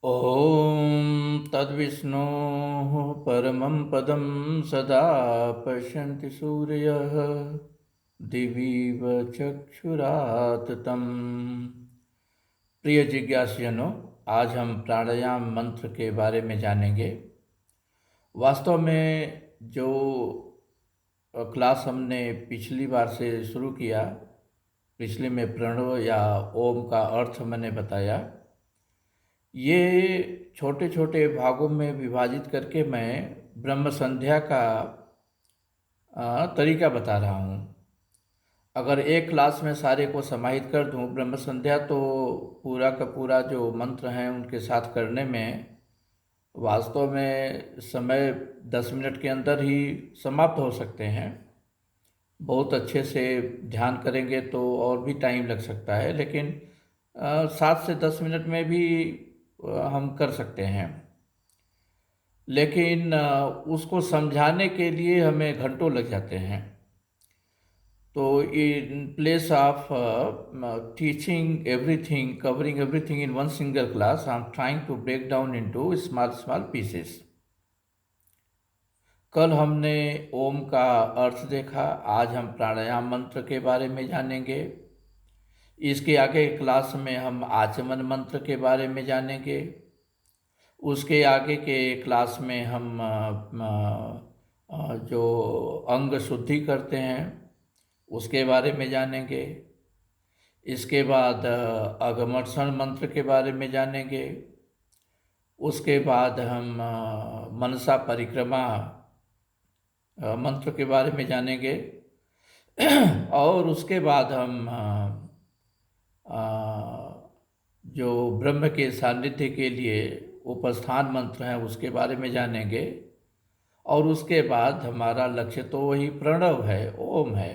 ॐ तद्विष्णोः परमं पदं सदा पश्यन्ति सूर्यः दिवीव चक्षुराततं। प्रिय जिज्ञासुजनों, आज हम प्राणायाम मंत्र के बारे में जानेंगे। वास्तव में जो क्लास हमने पिछली बार से शुरू किया, पिछले में प्रणव या ओम का अर्थ मैंने बताया। ये छोटे छोटे भागों में विभाजित करके मैं ब्रह्म संध्या का तरीका बता रहा हूँ। अगर एक क्लास में सारे को समाहित कर दूँ ब्रह्म संध्या, तो पूरा का पूरा जो मंत्र हैं उनके साथ करने में वास्तव में समय 10 मिनट के अंदर ही समाप्त हो सकते हैं। बहुत अच्छे से ध्यान करेंगे तो और भी टाइम लग सकता है, लेकिन 7 से 10 मिनट में भी हम कर सकते हैं। लेकिन उसको समझाने के लिए हमें घंटों लग जाते हैं। तो in place of teaching everything, covering everything in one single class, I am trying to break down into small small pieces. कल हमने ओम का अर्थ देखा, आज हम प्राणायाम मंत्र के बारे में जानेंगे। इसके आगे क्लास में हम आचमन मंत्र के बारे में जानेंगे। उसके आगे के क्लास में हम जो अंग शुद्धि करते हैं उसके बारे में जानेंगे। इसके बाद अगमर्षण मंत्र के बारे में जानेंगे। उसके बाद हम मनसा परिक्रमा मंत्र के बारे में जानेंगे। और उसके बाद हम जो ब्रह्म के सानिध्य के लिए उपस्थान मंत्र हैं उसके बारे में जानेंगे। और उसके बाद हमारा लक्ष्य तो वही प्रणव है, ओम है।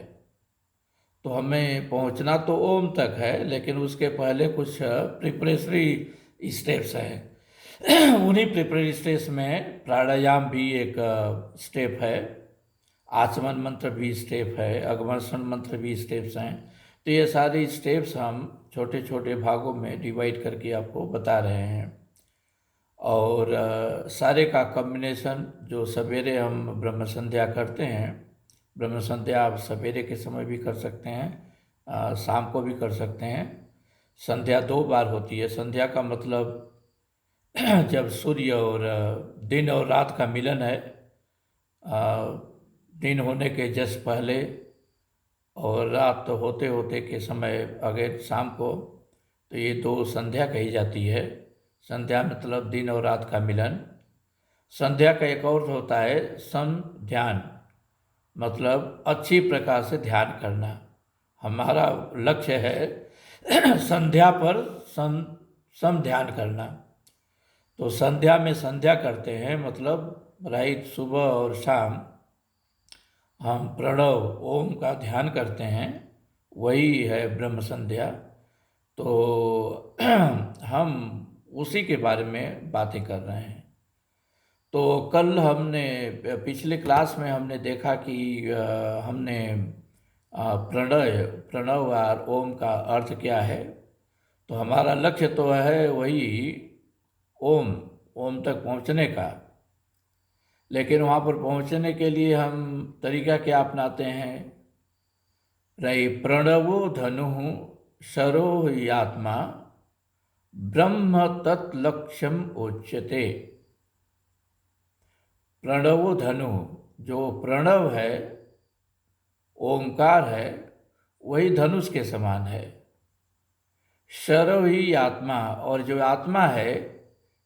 तो हमें पहुंचना तो ओम तक है, लेकिन उसके पहले कुछ प्रिपरेटरी स्टेप्स हैं। उन्हीं प्रिपरेटरी स्टेप्स में प्राणायाम भी एक स्टेप है, आचमन मंत्र भी स्टेप है, अगमर्षण मंत्र भी स्टेप्स हैं। तो ये सारी स्टेप्स हम छोटे छोटे भागों में डिवाइड करके आपको बता रहे हैं। और सारे का कॉम्बिनेशन जो सवेरे हम ब्रह्म संध्या करते हैं, ब्रह्म संध्या आप सवेरे के समय भी कर सकते हैं, शाम को भी कर सकते हैं। संध्या 2 बार होती है। संध्या का मतलब जब सूर्य और दिन और रात का मिलन है, दिन होने के जस्ट पहले और रात होते होते के समय अगर शाम को, तो ये 2 संध्या कही जाती है। संध्या मतलब दिन और रात का मिलन। संध्या का एक और होता है सम ध्यान, मतलब अच्छी प्रकार से ध्यान करना। हमारा लक्ष्य है संध्या पर सम ध्यान करना। तो संध्या में संध्या करते हैं, मतलब राइट सुबह और शाम हम प्रणव ओम का ध्यान करते हैं, वही है ब्रह्म संध्या। तो हम उसी के बारे में बातें कर रहे हैं। तो कल हमने पिछले क्लास में हमने देखा कि हमने प्रणव और ओम का अर्थ क्या है। तो हमारा लक्ष्य तो है वही ओम, ओम तक पहुंचने का। लेकिन वहाँ पर पहुंचने के लिए हम तरीका क्या अपनाते हैं? रही प्रणवो धनु शरो ही आत्मा ब्रह्म तत्लक्ष्यम उच्यते। प्रणवो धनु, जो प्रणव है, ओमकार है, वही धनुष के समान है। शरो ही आत्मा, और जो आत्मा है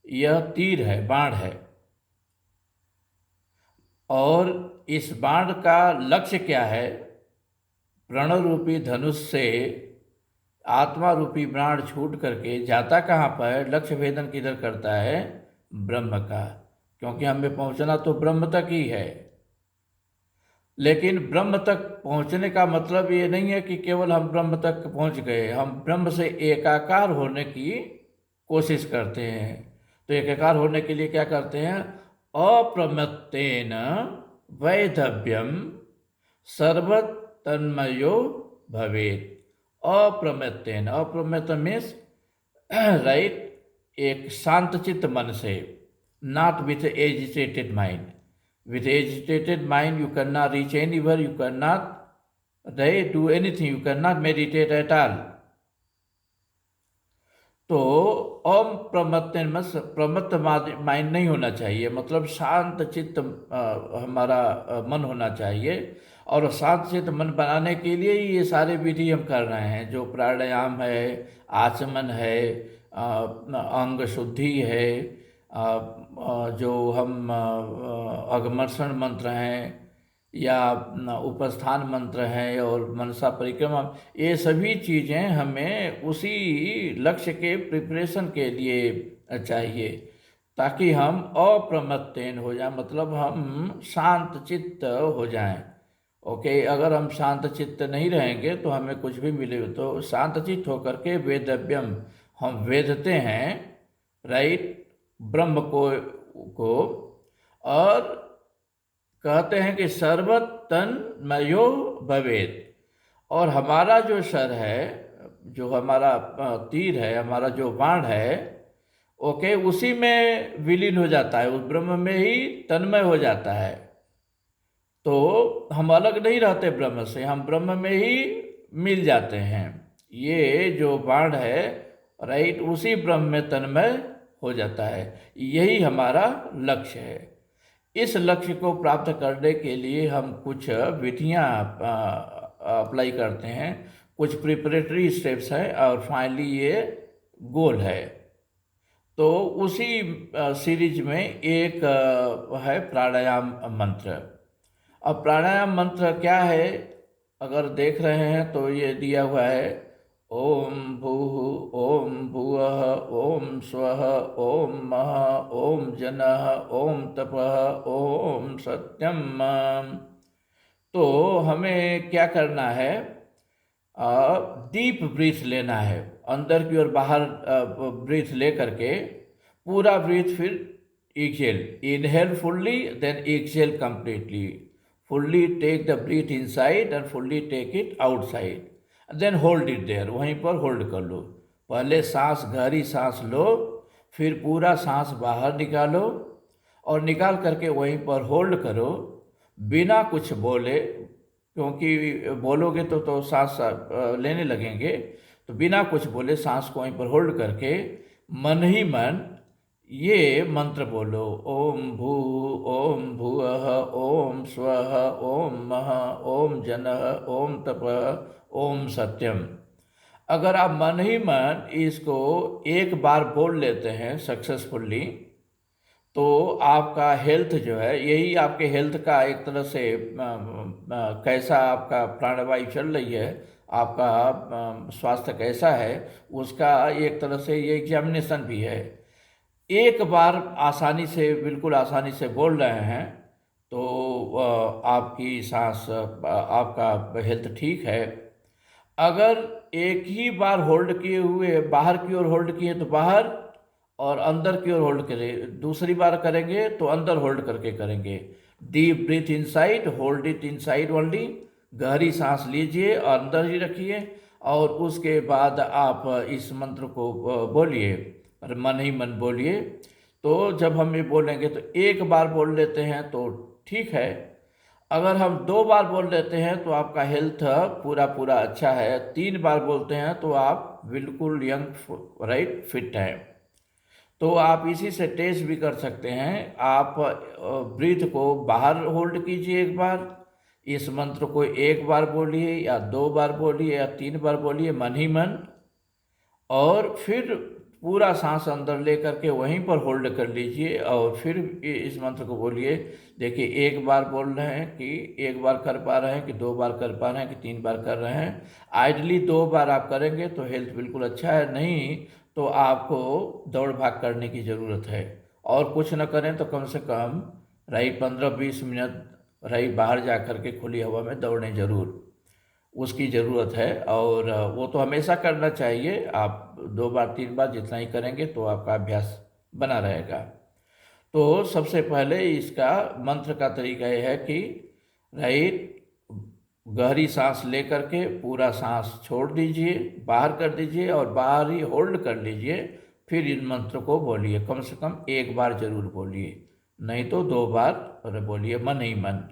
यह तीर है, बाण है। और इस बाण का लक्ष्य क्या है? प्रणव रूपी धनुष से आत्मा रूपी बाण छूट करके जाता कहाँ पर? लक्ष्य भेदन किधर करता है? ब्रह्म का। क्योंकि हमें पहुंचना तो ब्रह्म तक ही है। लेकिन ब्रह्म तक पहुंचने का मतलब ये नहीं है कि केवल हम ब्रह्म तक पहुंच गए। हम ब्रह्म से एकाकार होने की कोशिश करते हैं। तो एकाकार होने के लिए क्या करते हैं? अप्रमत्तेन वैधव्यम सर्वतन्मयो भवेत्। अप्रमत्तेन, अप्रमत्त मीन्स राइट, एक शांतचित्त मन से, not with agitated mind. With agitated mind you can not reach anywhere, you can not do anything, you can not meditate at all. तो ओम प्रमत्त माइंड नहीं होना चाहिए, मतलब शांत चित्त हमारा मन होना चाहिए। और शांत चित्त मन बनाने के लिए ये सारे विधि हम कर रहे हैं, जो प्राणायाम है, आचमन है, अंग शुद्धि है, जो हम अगमर्षण मंत्र हैं या उपस्थान मंत्र हैं और मनसा परिक्रमा, ये सभी चीज़ें हमें उसी लक्ष्य के प्रिपरेशन के लिए चाहिए, ताकि हम अप्रमत्तेन हो जाएं, मतलब हम शांत चित्त हो जाएं। ओके, अगर हम शांत चित्त नहीं रहेंगे तो हमें कुछ भी मिले। तो शांत चित्त होकर के वेदव्यम, हम वेदते हैं, राइट, ब्रह्म को और कहते हैं कि सर्वतन मयो भवेद। और हमारा जो सर है, जो हमारा तीर है, हमारा जो बाण है, ओके, उसी में विलीन हो जाता है, उस ब्रह्म में ही तन्मय हो जाता है। तो हम अलग नहीं रहते ब्रह्म से, हम ब्रह्म में ही मिल जाते हैं। ये जो बाण है, राइट, उसी ब्रह्म में तन्मय हो जाता है। यही हमारा लक्ष्य है। इस लक्ष्य को प्राप्त करने के लिए हम कुछ विधियाँ अप्लाई करते हैं, कुछ प्रिपरेटरी स्टेप्स हैं, और फाइनली ये गोल है। तो उसी सीरीज में एक है प्राणायाम मंत्र। अब प्राणायाम मंत्र क्या है, अगर देख रहे हैं तो ये दिया हुआ है, ओम भूः ओम भुवः ओम स्वः ओम महः ओम जनः ओम तपः ओम सत्यम। तो हमें क्या करना है, डीप ब्रीथ लेना है, अंदर की ओर बाहर ब्रीथ ले करके, पूरा ब्रीथ, फिर exhale, inhale fully, then exhale completely, fully take the breath inside and fully take it outside, then hold it there, वहीं पर होल्ड कर लो। पहले सांस, गहरी सांस लो, फिर पूरा सांस बाहर निकालो और निकाल करके वहीं पर होल्ड करो, बिना कुछ बोले, क्योंकि बोलोगे तो सांस लेने लगेंगे। तो बिना कुछ बोले सांस को वहीं पर होल्ड करके मन ही मन ये मंत्र बोलो, ओम भूः ओम भुवः ओम स्वः ओम महः ओम जनः ओम तपः ओम सत्यम। अगर आप मन ही मन इसको एक बार बोल लेते हैं सक्सेसफुल्ली, तो आपका हेल्थ जो है, यही आपके हेल्थ का एक तरह से कैसा आपका प्राणवायु चल रही है, आपका स्वास्थ्य कैसा है, उसका एक तरह से ये एग्जामिनेशन भी है। एक बार आसानी से, बिल्कुल आसानी से बोल रहे हैं तो आपकी सांस, आपका हेल्थ ठीक है। अगर एक ही बार होल्ड किए हुए बाहर की ओर होल्ड किए तो बाहर, और अंदर की ओर होल्ड करें, दूसरी बार करेंगे तो अंदर होल्ड करके करेंगे। Deep breath inside, hold it inside only, गहरी सांस लीजिए और अंदर ही रखिए, और उसके बाद आप इस मंत्र को बोलिए, और मन ही मन बोलिए। तो जब हम ये बोलेंगे तो एक बार बोल लेते हैं तो ठीक है, अगर हम 2 बार बोल लेते हैं तो आपका हेल्थ पूरा पूरा अच्छा है, 3 बार बोलते हैं तो आप बिल्कुल यंग, राइट, फिट हैं। तो आप इसी से टेस्ट भी कर सकते हैं। आप ब्रीथ को बाहर होल्ड कीजिए एक बार, इस मंत्र को एक बार बोलिए या 2 बार बोलिए या 3 बार बोलिए मन ही मन, और फिर पूरा सांस अंदर ले करके वहीं पर होल्ड कर लीजिए और फिर इस मंत्र को बोलिए। देखिए, एक बार बोल रहे हैं कि एक बार कर पा रहे हैं, कि 2 बार कर पा रहे हैं, कि 3 बार कर रहे हैं। आइडली 2 बार आप करेंगे तो हेल्थ बिल्कुल अच्छा है, नहीं तो आपको दौड़ भाग करने की ज़रूरत है। और कुछ न करें तो कम से कम, राइट, 15-20 मिनट, राइट, बाहर जा कर के खुली हवा में दौड़ें ज़रूर, उसकी ज़रूरत है। और वो तो हमेशा करना चाहिए। आप 2 बार 3 बार जितना ही करेंगे तो आपका अभ्यास बना रहेगा। तो सबसे पहले इसका मंत्र का तरीका यह है कि, राइट, गहरी सांस ले करके पूरा सांस छोड़ दीजिए, बाहर कर दीजिए और बाहर ही होल्ड कर लीजिए फिर इन मंत्र को बोलिए, कम से कम एक बार जरूर बोलिए, नहीं तो 2 बार बोलिए मन ही मन।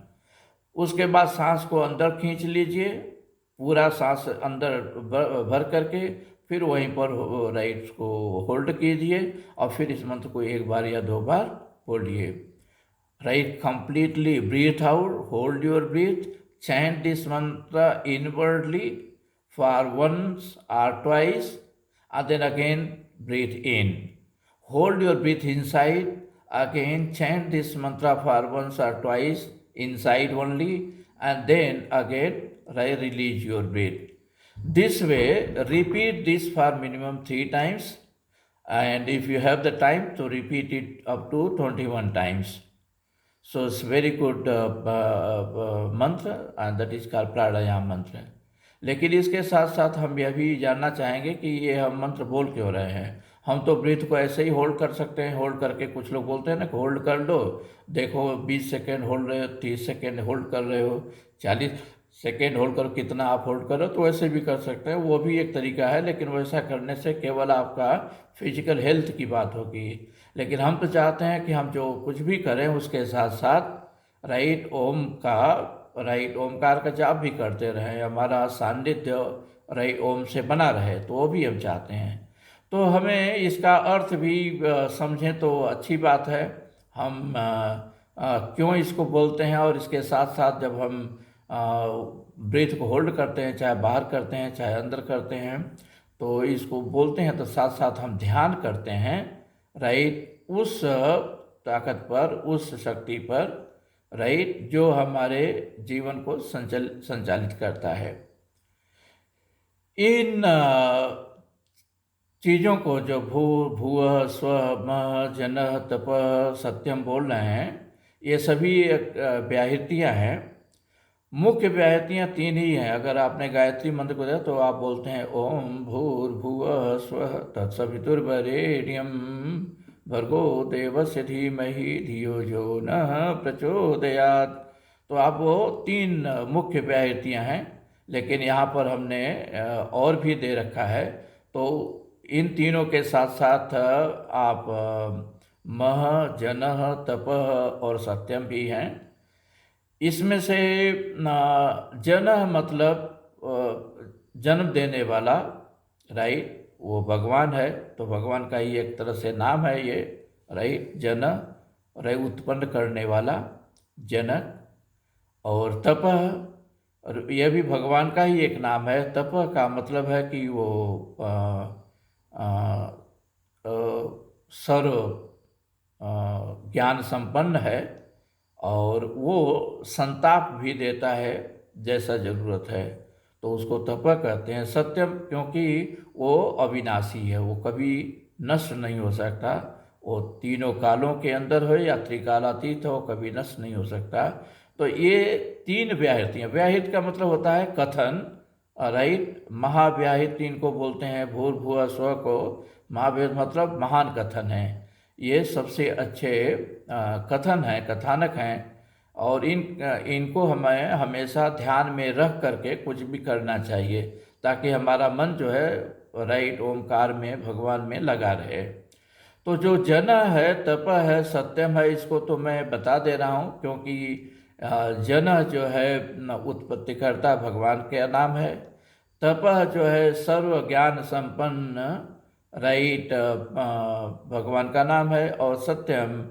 उसके बाद सांस को अंदर खींच लीजिए, पूरा सांस अंदर भर करके, फिर वहीं पर राइट को होल्ड कीजिए और फिर इस मंत्र को 1 बार या 2 बार बोलिए। Right, completely breath out, hold your breath, chant this mantra inwardly for once or twice, and then again breathe in. Hold your breath inside, again chant this mantra for once or twice, inside only, and then again release your breath. This way, repeat this for minimum 3 times, and if you have the time to repeat it up to 21 times. So it's very good mantra, and that is called प्राणायाम मंत्र। लेकिन इसके साथ साथ हम यह भी जानना चाहेंगे कि ये हम मंत्र बोल क्यों रहे हैं। हम तो ब्रीथ को ऐसे ही होल्ड कर सकते हैं, होल्ड करके कुछ लोग बोलते हैं ना कि होल्ड कर लो, देखो 20 सेकेंड होल्ड रहे हो, 30 सेकेंड होल्ड कर रहे हो, 40 सेकेंड होल्ड करो, कितना आप होल्ड करो, तो वैसे भी कर सकते हैं, वो भी एक तरीका है। लेकिन वैसा करने से केवल आपका फिजिकल हेल्थ की बात होगी। लेकिन हम तो चाहते हैं कि हम जो कुछ भी करें उसके साथ साथ राइट ओमकार का जाप भी करते रहें, हमारा सानिध्य राइट ओम से बना रहे, तो वो भी हम चाहते हैं। तो हमें इसका अर्थ भी समझें तो अच्छी बात है। हम क्यों इसको बोलते हैं, और इसके साथ साथ जब हम ब्रीथ को होल्ड करते हैं, चाहे बाहर करते हैं चाहे अंदर करते हैं, तो इसको बोलते हैं, तो साथ साथ हम ध्यान करते हैं राइट उस ताकत पर, उस शक्ति पर राइट जो हमारे जीवन को संचालित करता है। इन चीज़ों को जो भूः स्वः मः जनः तपः सत्यम बोल रहे हैं, ये सभी व्याहृतियाँ हैं। मुख्य व्याहृतियाँ 3 ही हैं। अगर आपने गायत्री मंत्र को देखा तो आप बोलते हैं ओम भूर्भुवः स्वः तत्सवितुर्वरेण्यं भर्गो देवस्य धीमहि धियो यो नः प्रचोदयात्। तो आप वो 3 मुख्य व्याहृतियाँ हैं, लेकिन यहाँ पर हमने और भी दे रखा है। तो इन तीनों के साथ साथ आप मह जनः तपः और सत्यम भी हैं। इसमें से जन मतलब जन्म देने वाला राइट, वो भगवान है, तो भगवान का ही एक तरह से नाम है ये राइट, जन राइट उत्पन्न करने वाला जनक। और तपः, और यह भी भगवान का ही एक नाम है। तपः का मतलब है कि वो सर्व ज्ञान संपन्न है, और वो संताप भी देता है जैसा ज़रूरत है, तो उसको तपः कहते हैं। सत्यम क्योंकि वो अविनाशी है, वो कभी नष्ट नहीं हो सकता, वो तीनों कालों के अंदर हो या त्रिकालातीत हो, कभी नष्ट नहीं हो सकता। तो ये 3 व्याहृतियाँ, व्याहृत का मतलब होता है कथन राइट, महाव्याहृत इनको बोलते हैं, भूर्भुवः स्वः को महाव्याहृत मतलब महान कथन है। ये सबसे अच्छे कथन हैं, कथानक हैं, और इनको हमें हमेशा ध्यान में रख करके कुछ भी करना चाहिए, ताकि हमारा मन जो है राइट ओमकार में, भगवान में लगा रहे। तो जो जन है, तप है, सत्यम है, इसको तो मैं बता दे रहा हूँ क्योंकि जन जो है उत्पत्तिकर्ता भगवान का नाम है। तप जो है सर्व ज्ञान संपन्न राइट भगवान का नाम है। और सत्यम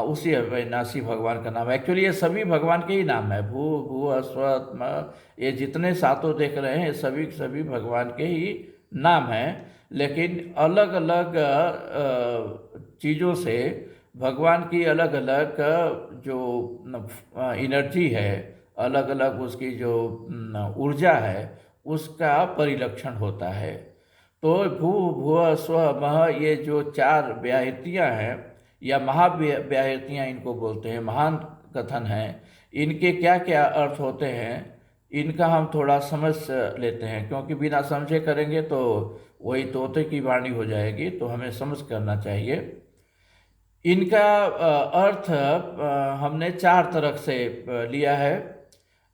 उसी अविनाशी भगवान का नाम है। एक्चुअली ये सभी भगवान के ही नाम है। भूः स्वः, ये जितने सातों देख रहे हैं सभी भगवान के ही नाम हैं, लेकिन अलग अलग चीज़ों से भगवान की अलग अलग जो एनर्जी है, अलग अलग उसकी जो ऊर्जा है, उसका परिलक्षण होता है। तो भूः स्वः मः, ये जो 4 व्याहृतियाँ हैं या महाव्याहृतियाँ इनको बोलते हैं, महान कथन हैं, इनके क्या क्या अर्थ होते हैं इनका हम थोड़ा समझ लेते हैं, क्योंकि बिना समझे करेंगे तो वही तोते की वाणी हो जाएगी, तो हमें समझ करना चाहिए। इनका अर्थ हमने 4 तरह से लिया है,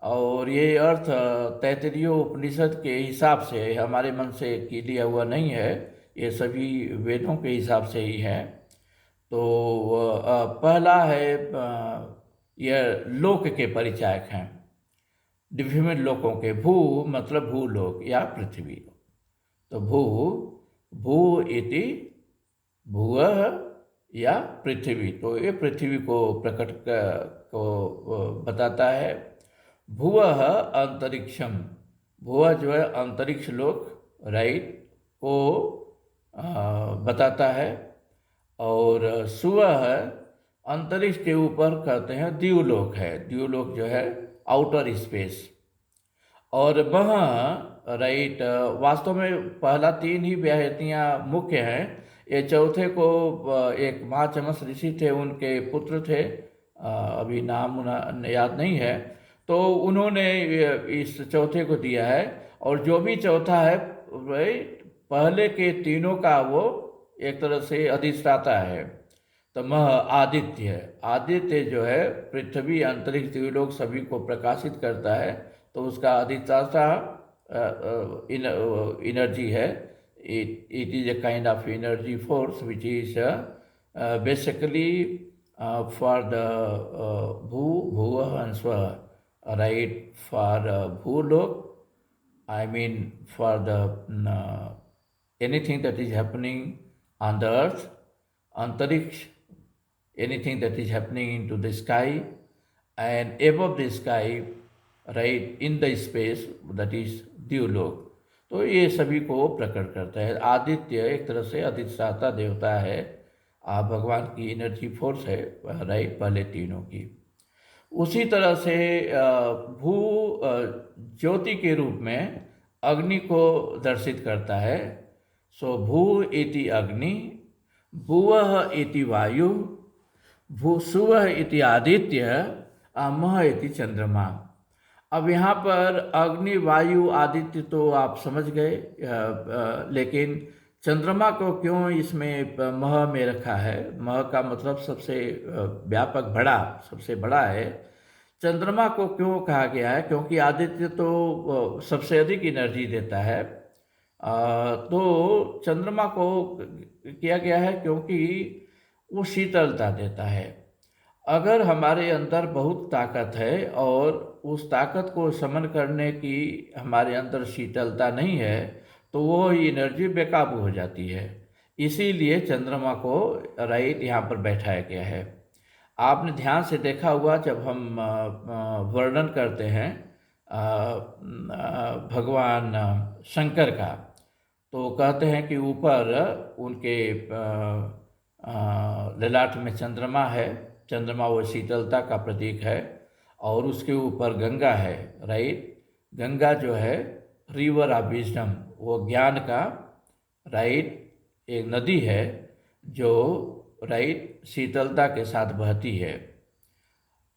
और ये अर्थ तैत्तिरीय उपनिषद के हिसाब से हमारे मन से लिया हुआ नहीं है, ये सभी वेदों के हिसाब से ही है। तो पहला है यह लोक के परिचायक हैं, विभिन्न लोकों के। भू मतलब भूलोक या पृथ्वी। तो भू इति भुवः या पृथ्वी, तो ये पृथ्वी को को बताता है। भुवः अंतरिक्षम, भुवः जो है अंतरिक्ष लोक, राइट, को बताता है। और सुवह अंतरिक्ष के ऊपर कहते हैं द्यूलोक है, द्यूलोक जो है आउटर स्पेस। और वह राइट, वास्तव में पहला तीन ही व्याहतियाँ मुख्य हैं। ये चौथे को एक महाचमस ऋषि थे, उनके पुत्र थे, अभी नाम याद नहीं है, तो उन्होंने इस चौथे को दिया है। और जो भी चौथा है राइट, पहले के तीनों का वो एक तरह से अधिष्ठाता है। तो मह आदित्य, आदित्य जो है पृथ्वी अंतरिक्ष द्यूलोक सभी को प्रकाशित करता है, तो उसका अधिष्ठाता एनर्जी है। It is a kind of energy force which is basically for the भुवः एंड स्वः, राइट, फॉर भूलोक, I mean for the anything that is happening on the earth, antariksh, anything that is happening into the sky, and above the sky, right, in the space, that is द्यूलोक। तो ये सभी को प्रकट करता है। आदित्य एक तरह से अधिष्ठाता देवता है, भगवान की एनर्जी फोर्स है, राइट, पहले तीनों की। उसी तरह से भू ज्योति के रूप में अग्नि को दर्शित करता है। सो भू इति अग्नि, भुवः इति वायु, भूसुवः इति आदित्य, मह इति चंद्रमा। अब यहाँ पर अग्नि, वायु, आदित्य तो आप समझ गए, लेकिन चंद्रमा को क्यों इसमें मह में रखा है? मह का मतलब सबसे व्यापक, बड़ा, सबसे बड़ा है। चंद्रमा को क्यों कहा गया है? क्योंकि आदित्य तो सबसे अधिक एनर्जी देता है। तो चंद्रमा को किया गया है क्योंकि वो शीतलता देता है। अगर हमारे अंदर बहुत ताकत है और उस ताकत को समन करने की हमारे अंदर शीतलता नहीं है, तो वो एनर्जी बेकाबू हो जाती है। इसीलिए चंद्रमा को राइट यहाँ पर बैठाया गया है। आपने ध्यान से देखा हुआ, जब हम वर्णन करते हैं भगवान शंकर का, तो कहते हैं कि ऊपर उनके ललाट में चंद्रमा है। चंद्रमा वो शीतलता का प्रतीक है। और उसके ऊपर गंगा है, राइट। गंगा जो है रिवर ऑफ विजडम, वो ज्ञान का, राइट, एक नदी है जो राइट शीतलता के साथ बहती है।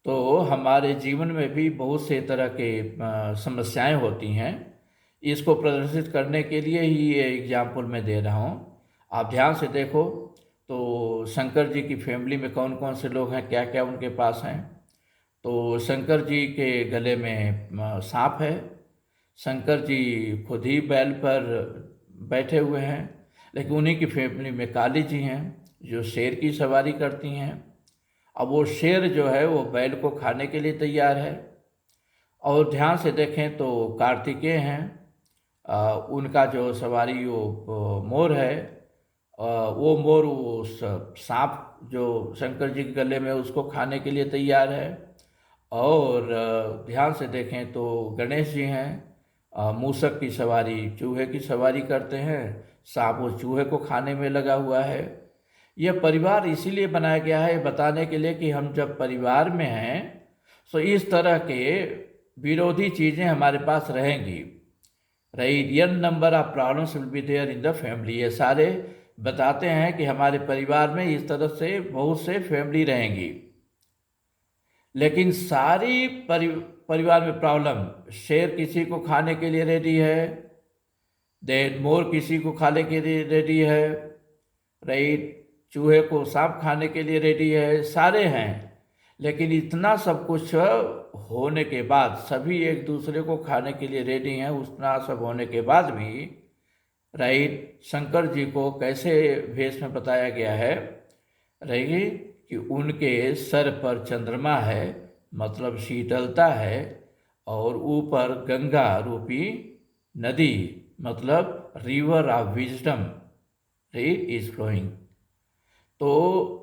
तो हमारे जीवन में भी बहुत से तरह के समस्याएं होती हैं। इसको प्रदर्शित करने के लिए ही ये एग्जाम्पल मैं दे रहा हूँ। आप ध्यान से देखो तो शंकर जी की फैमिली में कौन कौन से लोग हैं, क्या क्या उनके पास हैं। तो शंकर जी के गले में सांप है। शंकर जी खुद ही बैल पर बैठे हुए हैं, लेकिन उन्हीं की फैमिली में काली जी हैं जो शेर की सवारी करती हैं। अब वो शेर जो है वो बैल को खाने के लिए तैयार है। और ध्यान से देखें तो कार्तिकेय हैं, उनका जो सवारी वो मोर है, वो मोर उस सांप जो शंकर जी के गले में उसको खाने के लिए तैयार है। और ध्यान से देखें तो गणेश जी हैं, मूसक की सवारी, चूहे की सवारी करते हैं। सांप उस चूहे को खाने में लगा हुआ है। यह परिवार इसीलिए बनाया गया है बताने के लिए कि हम जब परिवार में हैं तो इस तरह के विरोधी चीज़ें हमारे पास रहेंगी, right. n number of problems will be there in the family. ये सारे बताते हैं कि हमारे परिवार में इस तरह से बहुत से फैमिली रहेंगी। लेकिन सारी परिवार में प्रॉब्लम, शेर किसी को खाने के लिए रेडी है, देन मोर किसी को खाने के लिए रेडी है, राइट, चूहे को सांप खाने के लिए रेडी है, सारे हैं। लेकिन इतना सब कुछ होने के बाद, सभी एक दूसरे को खाने के लिए रेडी हैं, उतना सब होने के बाद भी राइट, शंकर जी को कैसे भेष में बताया गया है, रहेगी कि उनके सर पर चंद्रमा है, मतलब शीतलता है, और ऊपर गंगा रूपी नदी, मतलब river of wisdom, right, is flowing. तो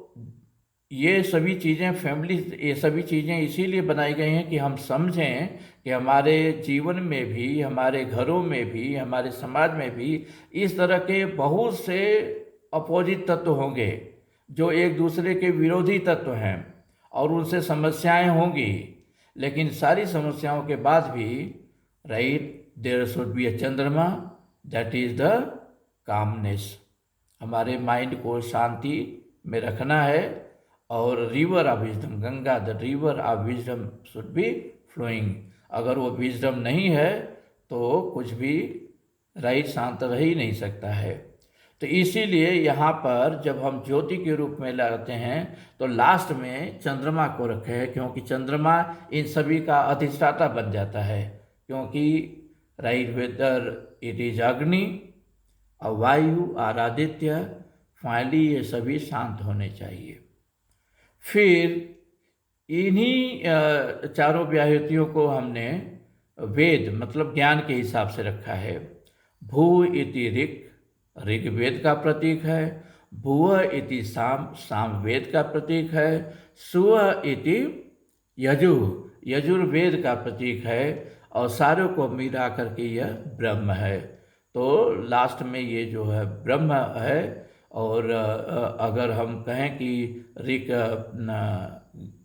ये सभी चीज़ें फैमिली, ये सभी चीज़ें इसीलिए बनाई गई हैं कि हम समझें कि हमारे जीवन में भी, हमारे घरों में भी, हमारे समाज में भी इस तरह के बहुत से अपोजिट तत्व होंगे जो एक दूसरे के विरोधी तत्व हैं, और उनसे समस्याएं होंगी। लेकिन सारी समस्याओं के बाद भी, right, there should be a chandrama, that is the calmness. हमारे माइंड को शांति में रखना है, और river of wisdom, Ganga, the river of wisdom should be flowing. अगर वो विजडम नहीं है तो कुछ भी, राइट, शांत रह ही नहीं सकता है। तो इसीलिए यहाँ पर जब हम ज्योति के रूप में लाते हैं तो लास्ट में चंद्रमा को रखे हैं, क्योंकि चंद्रमा इन सभी का अधिष्ठाता बन जाता है। क्योंकि राइट, वेदर इट इज अग्नि और वायु और आदित्य, फाइनली ये सभी शांत होने चाहिए। फिर इन्हीं चारों व्याहृतियों को हमने वेद, मतलब ज्ञान के हिसाब से रखा है। भू इति ऋक्, ऋग्वेद का प्रतीक है। भुव इति साम, सामवेद का प्रतीक है। सुव इति यजु, यजुर्वेद का प्रतीक है। और सारों को मिला करके यह ब्रह्म है। तो लास्ट में ये जो है ब्रह्म है। और अगर हम कहें कि ऋक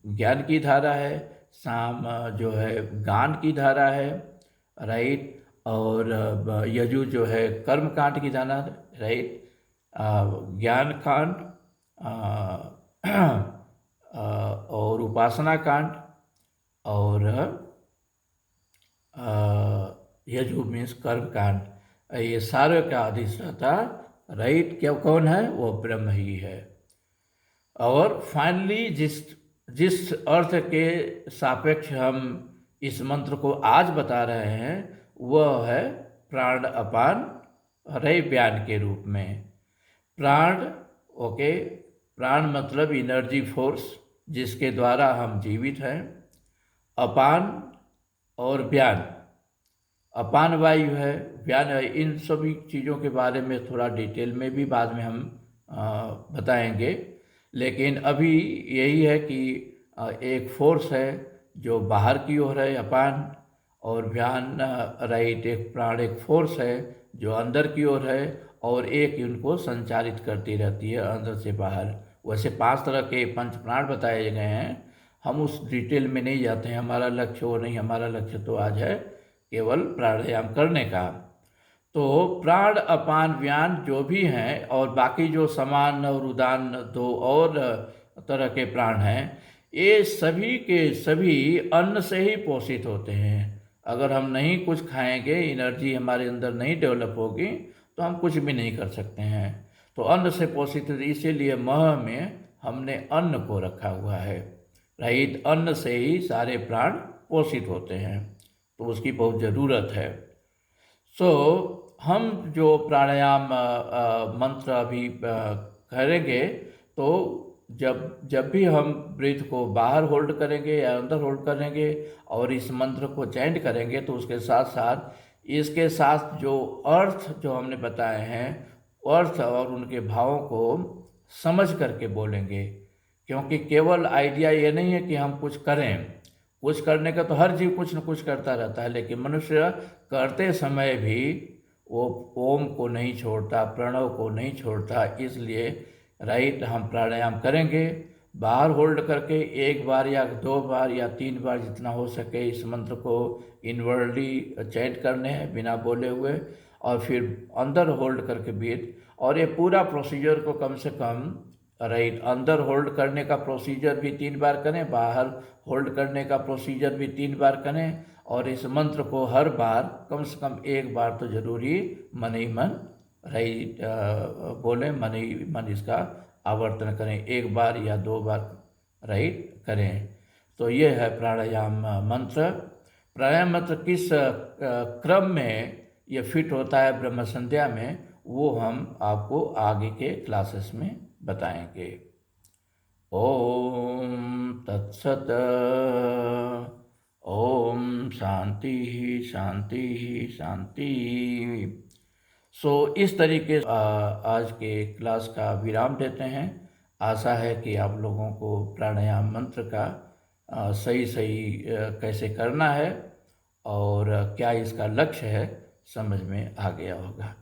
ज्ञान की धारा है, साम जो है गान की धारा है, राइट, और यजु जो है कर्म कांड की धारा, राइट, ज्ञान कांड और उपासना कांड, और यजु मीन्स कर्म कांड। ये सारे का अधिष्ठाता, राइट, क्या कौन है? वो ब्रह्म ही है। और फाइनली जिस जिस अर्थ के सापेक्ष हम इस मंत्र को आज बता रहे हैं वह है प्राण अपान रय व्यान के रूप में। प्राण, ओके, प्राण मतलब एनर्जी फोर्स जिसके द्वारा हम जीवित हैं। अपान और व्यान, अपान वायु है, व्यान है। इन सभी चीज़ों के बारे में थोड़ा डिटेल में भी बाद में हम बताएंगे। लेकिन अभी यही है कि एक फोर्स है जो बाहर की ओर है, अपान, और व्यान, राइट, एक प्राण, एक फोर्स है जो अंदर की ओर है, और एक इनको संचालित करती रहती है अंदर से बाहर। वैसे 5 तरह के पंच प्राण बताए गए हैं, हम उस डिटेल में नहीं जाते हैं, हमारा लक्ष्य वो नहीं। हमारा लक्ष्य तो आज है केवल प्राणायाम करने का। तो प्राण, अपान, व्यान जो भी हैं, और बाकी जो समान और उदान 2 और तरह के प्राण हैं, ये सभी के सभी अन्न से ही पोषित होते हैं। अगर हम नहीं कुछ खाएंगे, एनर्जी हमारे अंदर नहीं डेवलप होगी, तो हम कुछ भी नहीं कर सकते हैं। तो अन्न से पोषित, इसीलिए मह में हमने अन्न को रखा हुआ है, राइट। अन्न से ही सारे प्राण पोषित होते हैं, तो उसकी बहुत ज़रूरत है। सो हम जो प्राणायाम मंत्र अभी करेंगे, तो जब भी हम ब्रीथ को बाहर होल्ड करेंगे या अंदर होल्ड करेंगे और इस मंत्र को चैंट करेंगे, तो उसके साथ साथ इसके साथ जो अर्थ जो हमने बताए हैं, अर्थ और उनके भावों को समझ करके बोलेंगे। क्योंकि केवल आइडिया ये नहीं है कि हम कुछ करें, कुछ करने का तो हर जीव कुछ न कुछ करता रहता है, लेकिन मनुष्य करते समय भी वो ओम को नहीं छोड़ता, प्रणव को नहीं छोड़ता। इसलिए राइट, हम प्राणायाम करेंगे बाहर होल्ड करके 1 बार या 2 बार या 3 बार जितना हो सके इस मंत्र को इनवर्डली चैंट करने हैं बिना बोले हुए, और फिर अंदर होल्ड करके ब्रीथ। और ये पूरा प्रोसीजर को कम से कम, राइट, अंदर होल्ड करने का प्रोसीजर भी 3 बार करें, बाहर होल्ड करने का प्रोसीजर भी 3 बार करें, और इस मंत्र को हर बार कम से कम 1 बार तो जरूरी मन ही मन, राइट, बोलें, मन ही मन इसका आवर्तन करें, 1 बार या 2 बार, राइट, करें। तो ये है प्राणायाम मंत्र। प्राणायाम मंत्र किस क्रम में ये फिट होता है ब्रह्म संध्या में, वो हम आपको आगे के क्लासेस में बताएंगे। ओम तत्सत। ओम शांति ही शांति ही शांति। इस तरीके से आज के क्लास का विराम देते हैं। आशा है कि आप लोगों को प्राणायाम मंत्र का सही सही कैसे करना है और क्या इसका लक्ष्य है समझ में आ गया होगा।